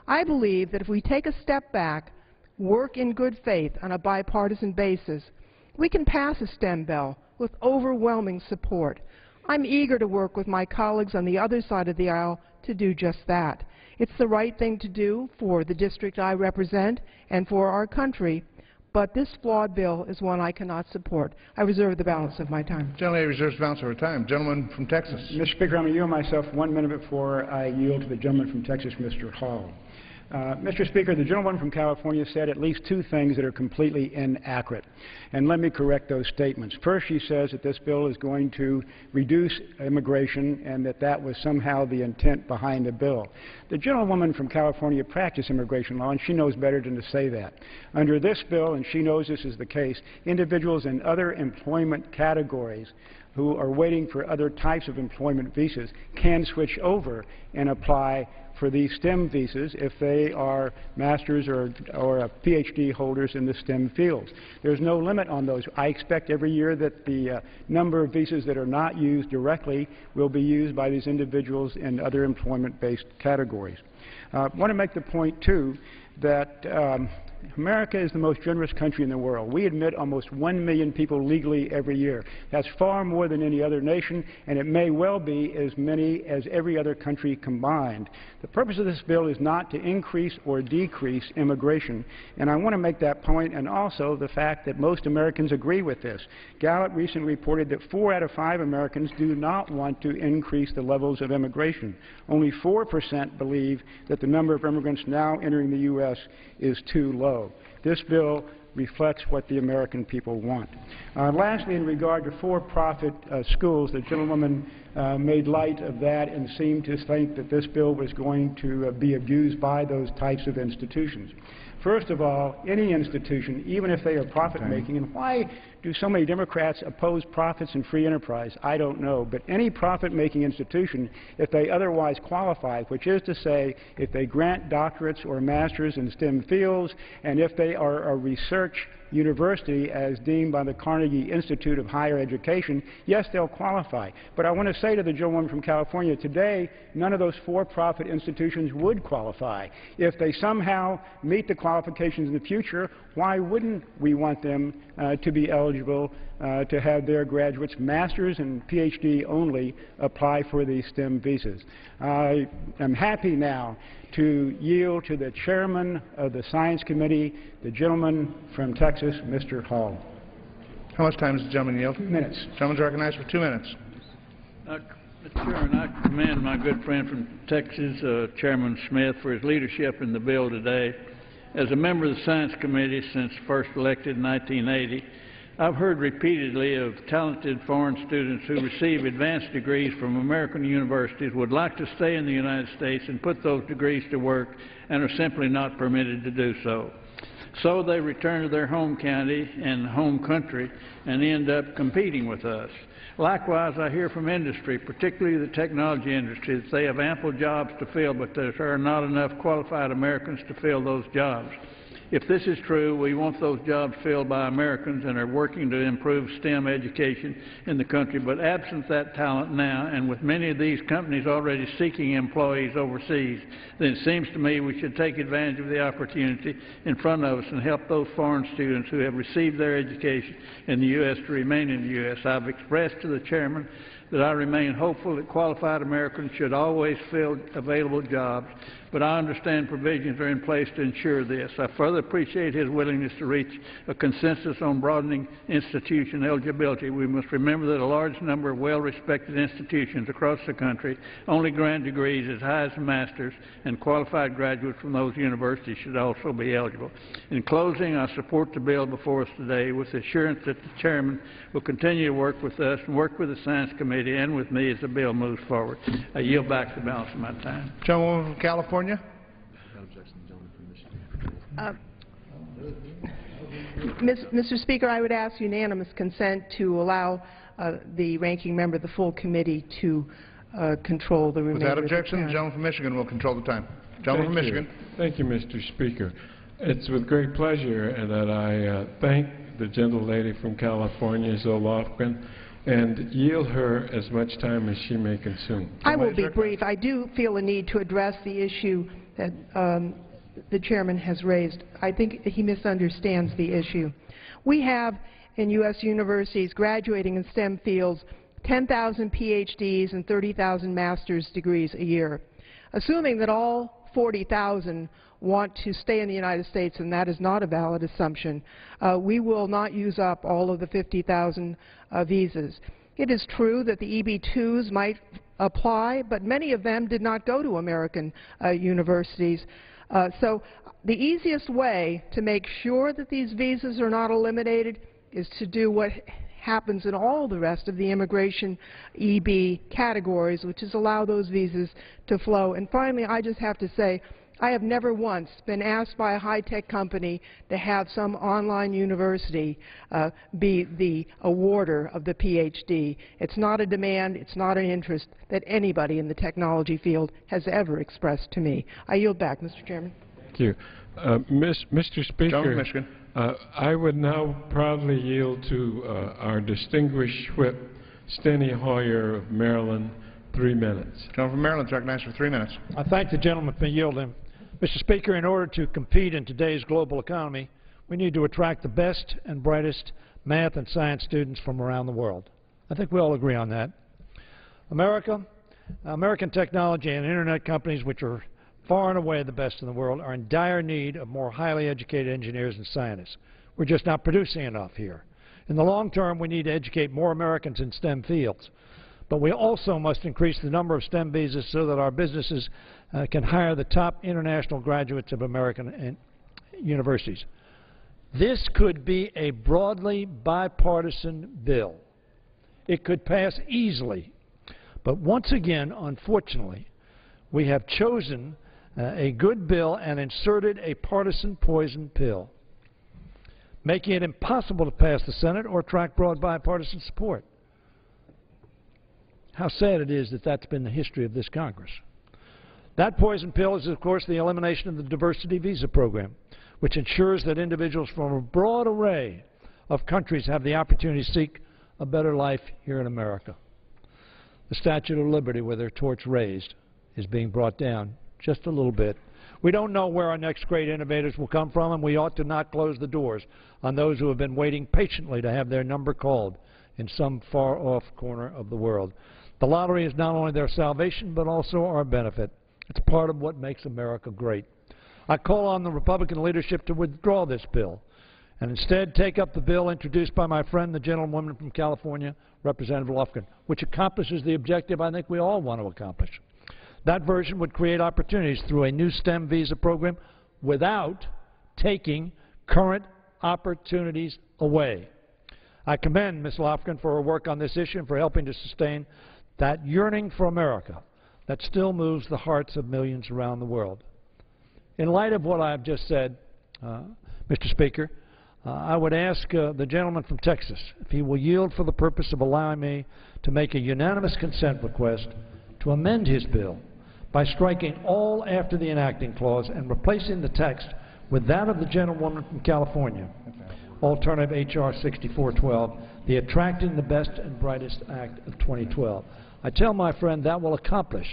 S13: I believe that if we take a step back, work in good faith on a bipartisan basis, we can pass a STEM bill with overwhelming support. I'm eager to work with my colleagues on the other side of the aisle to do just that. It's the right thing to do for the district I represent and for our country, but this flawed bill is one I cannot support. I reserve the balance of my time.
S2: Gentleman reserves the balance of her time. Gentleman from Texas.
S12: Mr. Speaker, I'm going to yield myself 1 minute before I yield to the gentleman from Texas, Mr. Hall. Mr. Speaker, the gentleman from California said at least two things that are completely inaccurate. And let me correct those statements. First, she says that this bill is going to reduce immigration and that that was somehow the intent behind the bill. The gentlewoman from California practiced immigration law, and she knows better than to say that. Under this bill, and she knows this is the case, individuals in other employment categories who are waiting for other types of employment visas can switch over and apply for these STEM visas if they are master's or PhD holders in the STEM fields. There's no limit on those. I expect every year that the number of visas that are not used directly will be used by these individuals in other employment-based categories. I want to make the point, too, that America is the most generous country in the world. We admit almost 1 million people legally every year. That's far more than any other nation, and it may well be as many as every other country combined. The purpose of this bill is not to increase or decrease immigration, and I want to make that point, and also the fact that most Americans agree with this. Gallup recently reported that 4 out of 5 Americans do not want to increase the levels of immigration. Only 4% believe that the number of immigrants now entering the U.S. is too low. This bill reflects what the American people want. Lastly, in regard to for-profit schools, the gentlewoman made light of that and seemed to think that this bill was going to be abused by those types of institutions. First of all, any institution, even if they are profit-making, and why do so many Democrats oppose profits and free enterprise? I don't know. But any profit-making institution, if they otherwise qualify, which is to say if they grant doctorates or masters in STEM fields, and if they are a research university as deemed by the Carnegie Institute of Higher Education, yes, they'll qualify. But I want to say to the gentlewoman from California, today, none of those for-profit institutions would qualify. If they somehow meet the qualifications in the future, why wouldn't we want them to be eligible to have their graduates, masters and PhD only, apply for these STEM visas? I am happy now to yield to the chairman of the Science Committee, the gentleman from Texas, Mr. Hall.
S2: How much time does the gentleman yield?
S12: 2 minutes.
S2: The gentleman is recognized for 2 minutes.
S14: Mr. Chairman, I commend my good friend from Texas, Chairman Smith, for his leadership in the bill today. As a member of the Science Committee since first elected in 1980, I've heard repeatedly of talented foreign students who receive advanced degrees from American universities, would like to stay in the United States and put those degrees to work, and are simply not permitted to do so. So they return to their home county and home country and end up competing with us. Likewise, I hear from industry, particularly the technology industry, that they have ample jobs to fill, but there are not enough qualified Americans to fill those jobs. If this is true, we want those jobs filled by Americans and are working to improve STEM education in the country, but absent that talent now, and with many of these companies already seeking employees overseas, then it seems to me we should take advantage of the opportunity in front of us and help those foreign students who have received their education in the U.S. to remain in the U.S. I've expressed to the Chairman that I remain hopeful that qualified Americans should always fill available jobs, but I understand provisions are in place to ensure this. I further appreciate his willingness to reach a consensus on broadening institution eligibility. We must remember that a large number of well-respected institutions across the country only grant degrees as high as a master's, and qualified graduates from those universities should also be eligible. In closing, I support the bill before us today with the assurance that the Chairman will continue to work with us and work with the Science Committee and with me as the bill moves forward. I yield back the balance of my time.
S2: Gentleman from California.
S13: Mr. Speaker, I would ask unanimous consent to allow the ranking member of the full committee to control the remainder
S2: Without
S13: of the
S2: objection,
S13: time.
S2: the gentleman from Michigan will control the time. Gentleman from Michigan.
S15: Thank you, Mr. Speaker. It's with great pleasure that I thank the gentlelady from California, Zoe Lofgren, and yield her as much time as she may consume.
S13: I will be brief. I do feel a need to address the issue that the Chairman has raised. I think he misunderstands the issue. We have in U.S. universities graduating in STEM fields 10,000 PhDs and 30,000 master's degrees a year. Assuming that all 40,000 want to stay in the United States, and that is not a valid assumption, we will not use up all of the 50,000 visas. It is true that the EB-2s might apply, but many of them did not go to American universities. So the easiest way to make sure that these visas are not eliminated is to do what happens in all the rest of the immigration EB categories, which is allow those visas to flow. And finally, I just have to say, I have never once been asked by a high-tech company to have some online university be the awarder of the PhD. It's not a demand, it's not an interest that anybody in the technology field has ever expressed to me. I yield back, Mr. Chairman.
S15: Thank you. Mr. Speaker, I would now proudly yield to our distinguished whip, Steny Hoyer of Maryland, 3 minutes.
S2: Gentleman from Maryland is recognized for 3 minutes.
S5: I thank the gentleman for yielding. Mr. Speaker, in order to compete in today's global economy, we need to attract the best and brightest math and science students from around the world. I think we all agree on that. American technology and internet companies, which are far and away the best in the world, are in dire need of more highly educated engineers and scientists. We're just not producing enough here. In the long term, we need to educate more Americans in STEM fields. But we also must increase the number of STEM visas so that our businesses can hire the top international graduates of American universities. This could be a broadly bipartisan bill. It could pass easily. But once again, unfortunately, we have chosen a good bill and inserted a partisan poison pill, making it impossible to pass the Senate or attract broad bipartisan support. How sad it is that that's been the history of this Congress. That poison pill is, of course, the elimination of the diversity visa program, which ensures that individuals from a broad array of countries have the opportunity to seek a better life here in America. The Statue of Liberty, with their torch raised, is being brought down just a little bit. We don't know where our next great innovators will come from, and we ought to not close the doors on those who have been waiting patiently to have their number called in some far-off corner of the world. The lottery is not only their salvation, but also our benefit. It's part of what makes America great. I call on the Republican leadership to withdraw this bill and instead take up the bill introduced by my friend, the gentlewoman from California, Representative Lufkin, which accomplishes the objective I think we all want to accomplish. That version would create opportunities through a new STEM visa program without taking current opportunities away. I commend Ms. Lofgren for her work on this issue and for helping to sustain that yearning for America that still moves the hearts of millions around the world. In light of what I have just said, Mr. Speaker, I would ask the gentleman from Texas if he will yield for the purpose of allowing me to make a unanimous consent request to amend his bill by striking all after the enacting clause and replacing the text with that of the gentlewoman from California, Alternative H.R. 6412, the Attracting the Best and Brightest Act of 2012. I tell my friend that will accomplish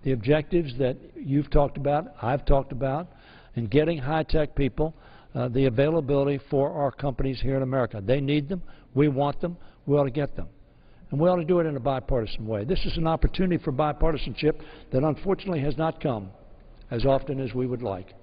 S5: the objectives that you've talked about, I've talked about, in getting high-tech people the availability for our companies here in America. They need them. We want them. We ought to get them. And we ought to do it in a bipartisan way. This is an opportunity for bipartisanship that unfortunately has not come as often as we would like.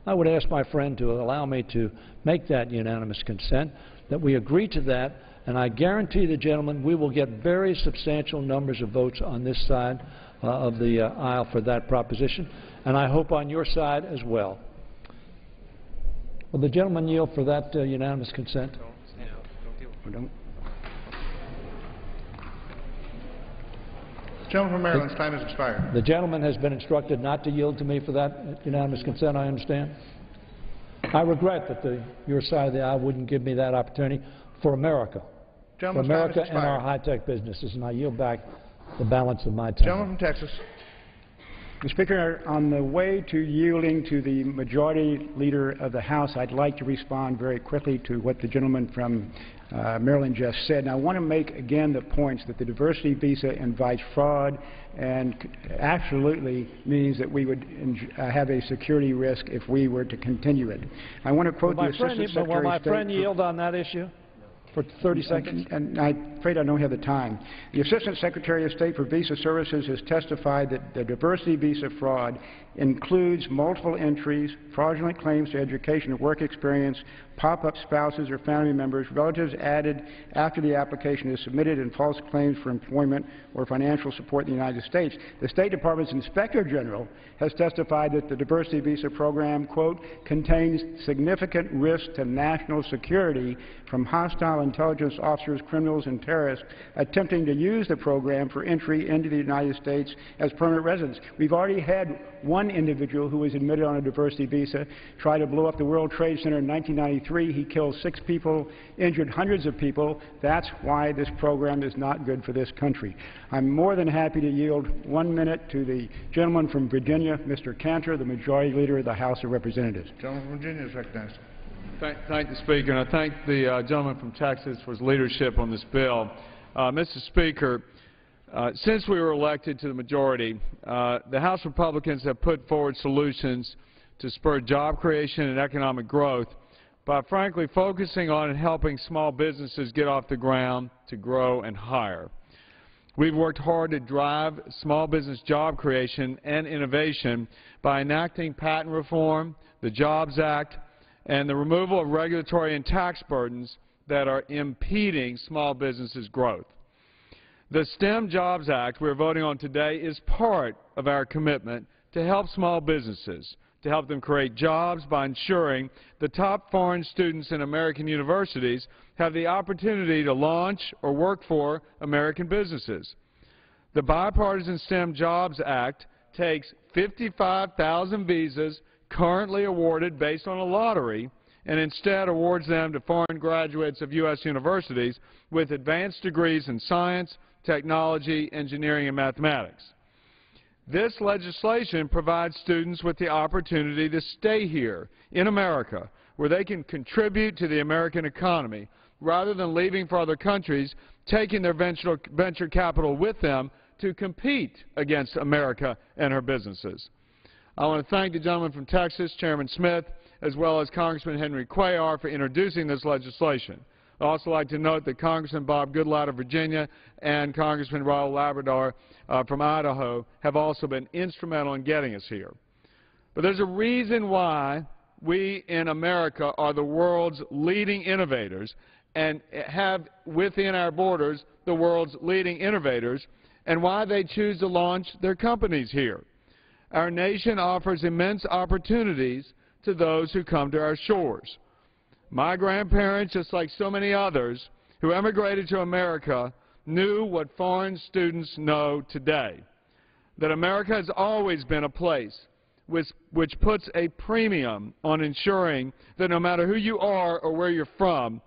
S5: I would ask my friend to allow me to make that unanimous consent, that we agree to that, and I guarantee the gentleman we will get very substantial numbers of votes on this side of the aisle for that proposition, and I hope on your side as well. Will the gentleman yield for that unanimous consent?
S2: Gentleman from Maryland's time has expired.
S5: The gentleman has been instructed not to yield to me for that unanimous consent, I understand. I regret that your side of the aisle wouldn't give me that opportunity for America. For America and our high-tech businesses, and I yield back the balance of my time.
S2: Gentleman from Texas.
S12: Mr. Speaker, on the way to yielding to the majority leader of the House, I'd like to respond very quickly to what the gentleman from Maryland just said. And I want to make again the points that the diversity visa invites fraud and absolutely means that we would have a security risk if we were to continue it. I want to quote the Assistant Secretary of State.
S5: Will my friend yield on that issue? For 30 seconds.
S12: And I'm afraid I don't have the time. The Assistant Secretary of State for Visa Services has testified that the diversity visa fraud includes multiple entries, fraudulent claims to education or work experience, pop-up spouses or family members, relatives added after the application is submitted, and false claims for employment or financial support in the United States. The State Department's Inspector General has testified that the diversity visa program, quote, contains significant risk to national security from hostile intelligence officers, criminals, and terrorists attempting to use the program for entry into the United States as permanent residents. We've already had one individual who was admitted on a diversity visa try to blow up the World Trade Center in 1993. He killed 6 people, injured hundreds of people. That's why this program is not good for this country. I'm more than happy to yield 1 minute to the gentleman from Virginia, Mr. Cantor, the Majority Leader of the House of Representatives.
S2: Gentleman from Virginia is recognized.
S16: Thank the Speaker, and I thank the gentleman from Texas for his leadership on this bill. Mr. Speaker, since we were elected to the majority, the House Republicans have put forward solutions to spur job creation and economic growth by frankly focusing on and helping small businesses get off the ground to grow and hire. We've worked hard to drive small business job creation and innovation by enacting patent reform, the Jobs Act, and the removal of regulatory and tax burdens that are impeding small businesses' growth. The STEM Jobs Act we're voting on today is part of our commitment to help small businesses, to help them create jobs by ensuring the top foreign students in American universities have the opportunity to launch or work for American businesses. The Bipartisan STEM Jobs Act takes 55,000 visas currently awarded based on a lottery and instead awards them to foreign graduates of U.S. universities with advanced degrees in science, technology, engineering, and mathematics. This legislation provides students with the opportunity to stay here in America, where they can contribute to the American economy, rather than leaving for other countries, taking their venture capital with them to compete against America and her businesses. I want to thank the gentleman from Texas, Chairman Smith, as well as Congressman Henry Cuellar for introducing this legislation. I'd also like to note that Congressman Bob Goodlatte of Virginia and Congressman Raul Labrador from Idaho have also been instrumental in getting us here. But there's a reason why we in America are the world's leading innovators and have within our borders the world's leading innovators, and why they choose to launch their companies here. Our nation offers immense opportunities to those who come to our shores. My grandparents, just like so many others who emigrated to America, knew what foreign students know today, that America has always been a place which puts a premium on ensuring that no matter who you are or where you're from,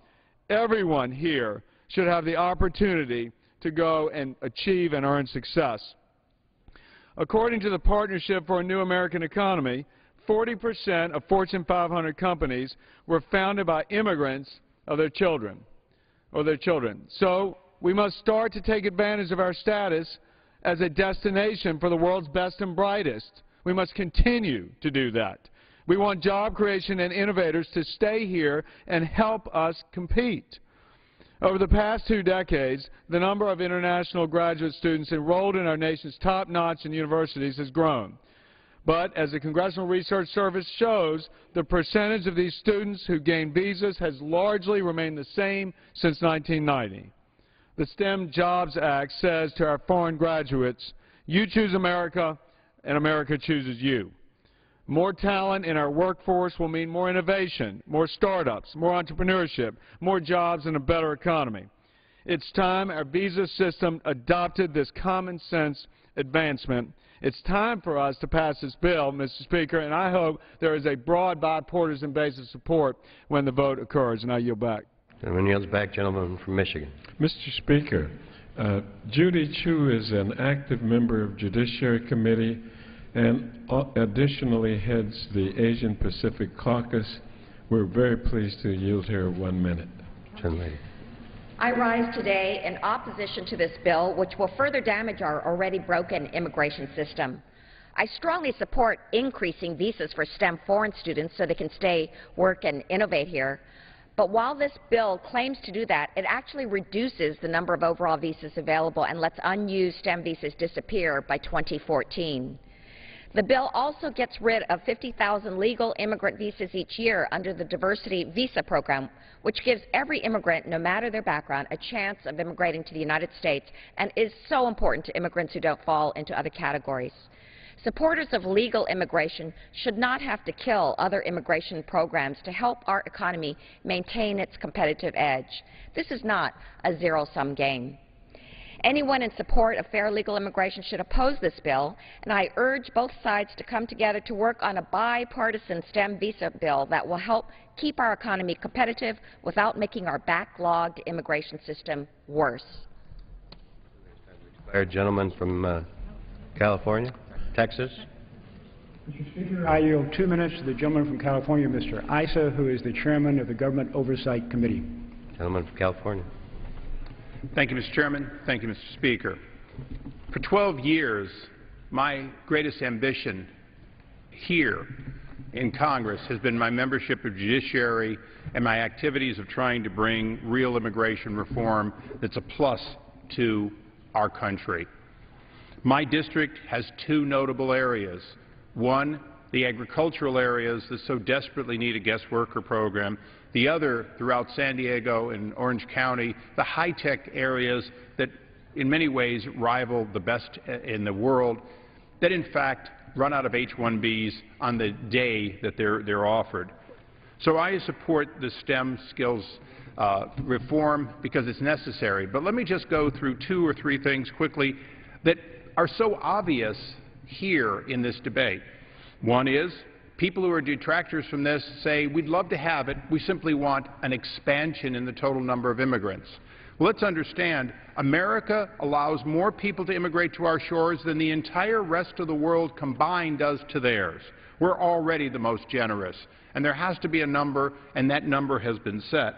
S16: everyone here should have the opportunity to go and achieve and earn success. According to the Partnership for a New American Economy, 40% of Fortune 500 companies were founded by immigrants of their children. So we must start to take advantage of our status as a destination for the world's best and brightest. We must continue to do that. We want job creation and innovators to stay here and help us compete. Over the past 2 decades, the number of international graduate students enrolled in our nation's top-notch universities has grown. But as the Congressional Research Service shows, the percentage of these students who gain visas has largely remained the same since 1990. The STEM Jobs Act says to our foreign graduates, you choose America, and America chooses you. More talent in our workforce will mean more innovation, more startups, more entrepreneurship, more jobs, and a better economy. It's time our visa system adopted this common sense advancement. It's time for us to pass this bill, Mr. Speaker, and I hope there is a broad bipartisan base of support when the vote occurs. And I yield back.
S17: Gentleman yields back. Gentleman from Michigan.
S15: Mr. Speaker, Judy Chu is an active member of Judiciary Committee and additionally heads the Asian Pacific Caucus. We're very pleased to yield her 1 minute.
S17: Gentleman.
S18: I rise today in opposition to this bill, which will further damage our already broken immigration system. I strongly support increasing visas for STEM foreign students so they can stay, work, and innovate here. But while this bill claims to do that, it actually reduces the number of overall visas available and lets unused STEM visas disappear by 2014. The bill also gets rid of 50,000 legal immigrant visas each year under the Diversity Visa Program, which gives every immigrant, no matter their background, a chance of immigrating to the United States and is so important to immigrants who don't fall into other categories. Supporters of legal immigration should not have to kill other immigration programs to help our economy maintain its competitive edge. This is not a zero-sum game. Anyone in support of fair legal immigration should oppose this bill, and I urge both sides to come together to work on a bipartisan STEM visa bill that will help keep our economy competitive without making our backlogged immigration system worse.
S17: Gentleman from California, Texas.
S12: Mr. Speaker, I yield 2 minutes to the gentleman from California, Mr. Issa, who is the chairman of the Government Oversight Committee.
S17: Gentleman from California.
S4: Thank you, Mr. Chairman. Thank you, Mr. Speaker. For 12 years, my greatest ambition here in Congress has been my membership of Judiciary and my activities of trying to bring real immigration reform that's a plus to our country. My district has 2 notable areas. One, the agricultural areas that so desperately need a guest worker program. The other, throughout San Diego and Orange County, the high-tech areas that in many ways rival the best in the world, that in fact run out of H-1Bs on the day that they're offered. So I support the STEM skills reform because it's necessary. But let me just go through 2 or 3 things quickly that are so obvious here in this debate. One is, people who are detractors from this say, we'd love to have it, we simply want an expansion in the total number of immigrants. Well, let's understand, America allows more people to immigrate to our shores than the entire rest of the world combined does to theirs. We're already the most generous, and there has to be a number, and that number has been set.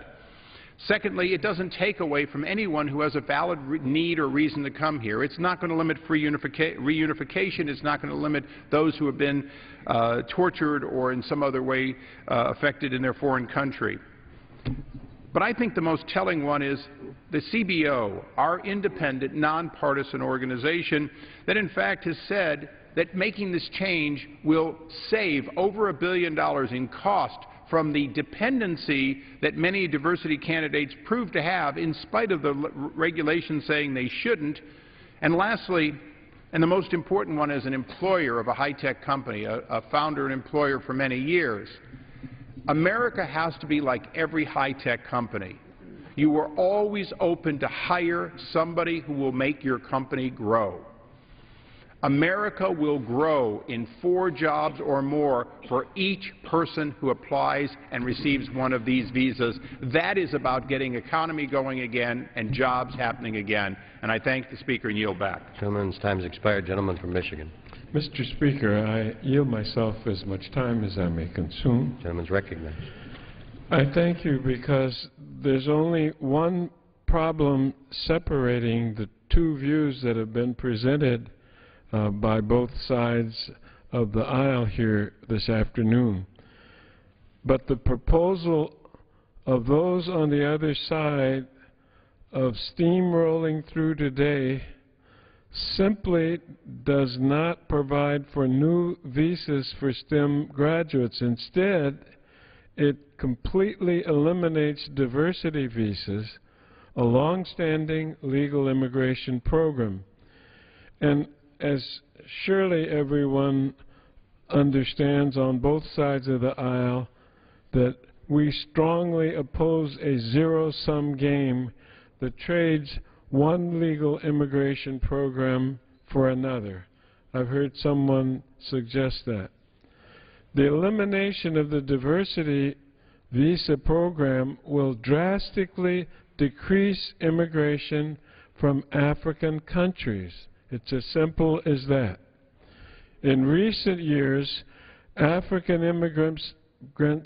S4: Secondly, it doesn't take away from anyone who has a valid need or reason to come here. It's not going to limit free reunification. It's not going to limit those who have been tortured or in some other way affected in their foreign country. But I think the most telling one is the CBO, our independent, nonpartisan organization that in fact has said that making this change will save over $1 billion in cost from the dependency that many diversity candidates prove to have in spite of the regulations saying they shouldn't. And lastly, and the most important one as an employer of a high-tech company, a founder and employer for many years, America has to be like every high-tech company. You are always open to hire somebody who will make your company grow. America will grow in 4 jobs or more for each person who applies and receives one of these visas. That is about getting economy going again and jobs happening again. And I thank the Speaker and yield back.
S17: Gentleman's time has expired. Gentleman from Michigan.
S15: Mr. Speaker, I yield myself as much time as I may consume.
S17: Gentleman's recognized.
S15: I thank you because there's only one problem separating the two views that have been presented by both sides of the aisle here this afternoon. But the proposal of those on the other side of steamrolling through today simply does not provide for new visas for STEM graduates. Instead, it completely eliminates diversity visas, a long-standing legal immigration program. And as surely everyone understands on both sides of the aisle, that we strongly oppose a zero-sum game that trades one legal immigration program for another. I've heard someone suggest that. The elimination of the diversity visa program will drastically decrease immigration from African countries. It's as simple as that. In recent years, African immigrants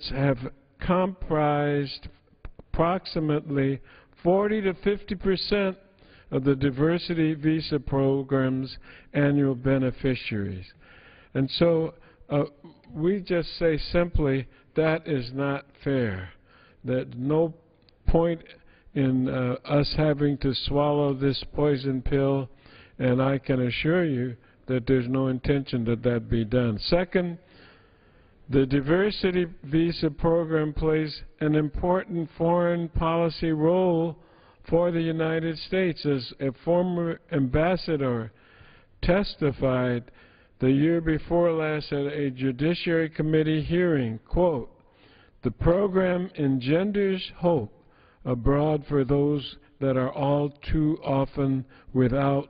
S15: have comprised approximately 40 to 50% of the diversity visa program's annual beneficiaries. And so we just say simply that is not fair. There's no point in us having to swallow this poison pill, and I can assure you that there's no intention that that be done. Second, the diversity visa program plays an important foreign policy role for the United States. As a former ambassador testified the year before last at a Judiciary Committee hearing, quote, "The program engenders hope abroad for those that are all too often without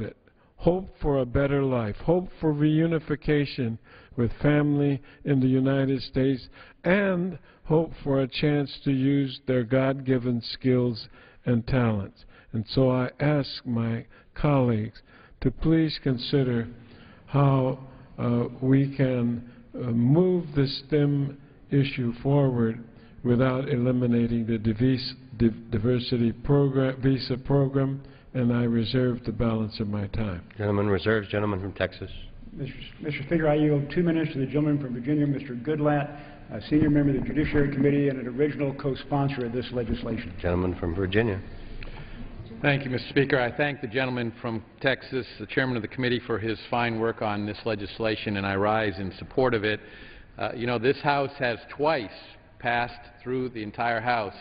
S15: it. Hope for a better life, hope for reunification with family in the United States, and hope for a chance to use their God-given skills and talents." And so I ask my colleagues to please consider how we can move the STEM issue forward without eliminating the diversity visa program, and I reserve the balance of my time.
S17: Gentleman reserves. Gentleman from Texas.
S12: Mr. Speaker, I yield 2 minutes to the gentleman from Virginia, Mr. Goodlatte, a senior member of the Judiciary Committee and an original co-sponsor of this legislation.
S17: Gentleman from Virginia.
S19: Thank you, Mr. Speaker. I thank the gentleman from Texas, the chairman of the committee, for his fine work on this legislation, and I rise in support of it. You know, this House has twice passed through the entire House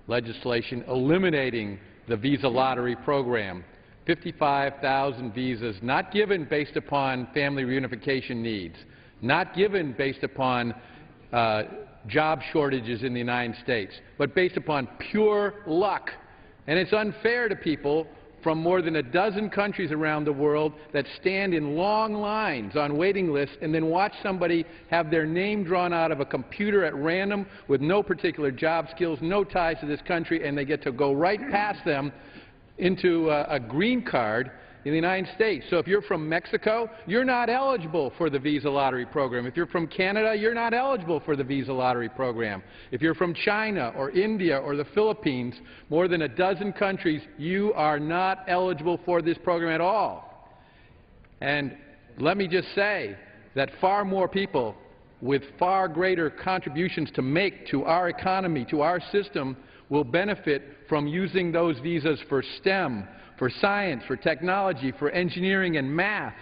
S19: legislation eliminating the visa lottery program. 55,000 visas not given based upon family reunification needs, not given based upon job shortages in the United States, but based upon pure luck. And it's unfair to people from more than a dozen countries around the world that stand in long lines on waiting lists and then watch somebody have their name drawn out of a computer at random with no particular job skills, no ties to this country, and they get to go right past them into a green card in the United States. So if you're from Mexico, you're not eligible for the visa lottery program. If you're from Canada, you're not eligible for the visa lottery program. If you're from China or India or the Philippines, more than a dozen countries, you are not eligible for this program at all. And let me just say that far more people with far greater contributions to make to our economy, to our system, will benefit from using those visas for STEM, for science, for technology, for engineering and math.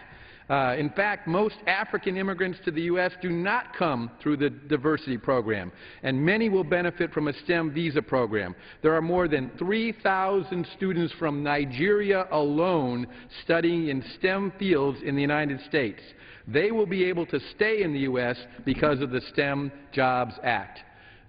S19: In fact, most African immigrants to the U.S. do not come through the diversity program, and many will benefit from a STEM visa program. There are more than 3,000 students from Nigeria alone studying in STEM fields in the United States. They will be able to stay in the U.S. because of the STEM Jobs Act.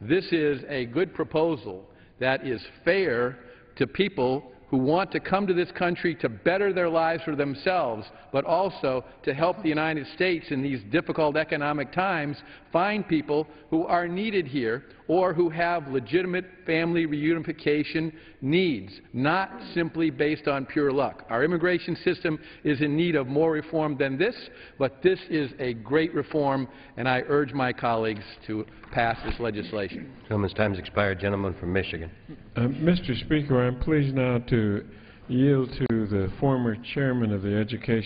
S19: This is a good proposal that is fair to people who want to come to this country to better their lives for themselves, but also to help the United States in these difficult economic times find people who are needed here or who have legitimate family reunification needs, not simply based on pure luck. Our immigration system is in need of more reform than this, but this is a great reform, and I urge my colleagues to pass this legislation.
S17: Gentleman's time has expired. Gentleman from Michigan.
S15: Mr. Speaker, I'm pleased now to yield to the former chairman of the Education